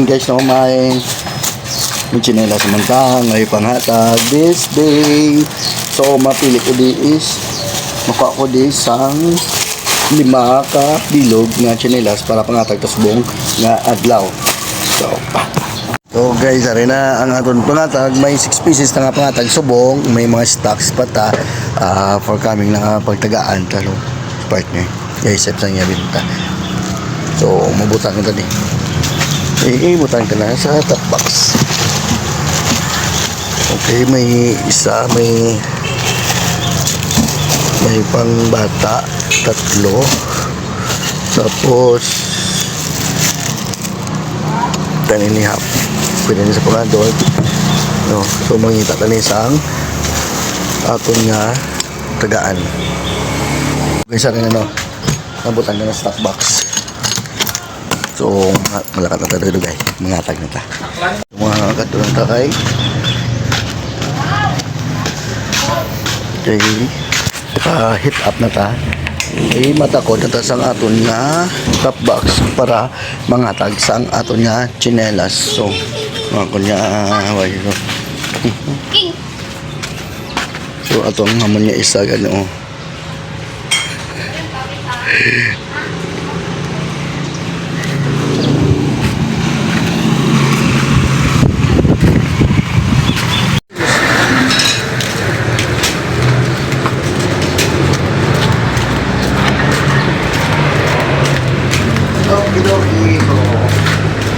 guys, no, may chinelas samantang may panghatag this day. So mapili ko di is maka ko di sang 5 ka bilog nga chinelas para panghatag tas buong nga adlaw. So guys, ari na ang aton pangatag. May 6 pieces na nga pangatag subong. May mga stocks pa ta for coming na pagtagaan talo partner. Guys, set sang binta. So mabutang ka ni. Butang ka na sa top box. Okay, may isa, may pang bata 3. Tapos 10.5. Pwede na sa pangadol, no? So mangita ka na isang aton nga tagaan. Isa rin ano, nabutan ka na stock box. So malakat na tayo guys, mangatag na ta. Mga katulang takay. Okay, hit up na ta. Matakod na ta sang aton nga top box para mangatag sang aton nga chinelas. So mga kunya so atong hamon niya isa gano.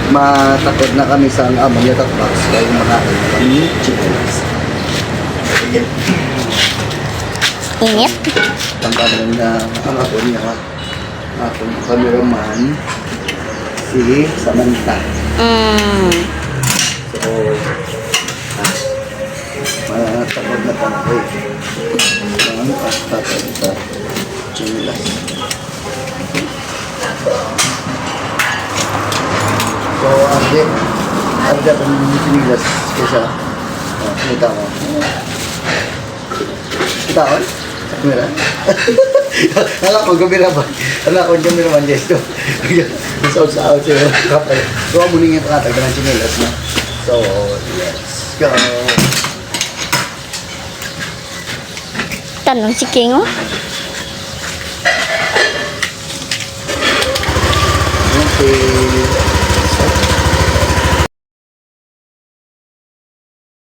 Matakod na kami sa ammonia top box kaya makakain na kami chinelas. Init? Tanggalan na ang aton nga aton cameraman si Samantha. So matakod na kami ang pagtatag sa chinelas. So, anda kung sinilas kaysa kita mo. Kita ko? Sa kamera? Alam ko, kamera ba? Alam ko, kamera man, yes. Sa out siya. So, amunin yung pangatag ng sinilas na. So, let's go. Tanong si King, oh. Okay.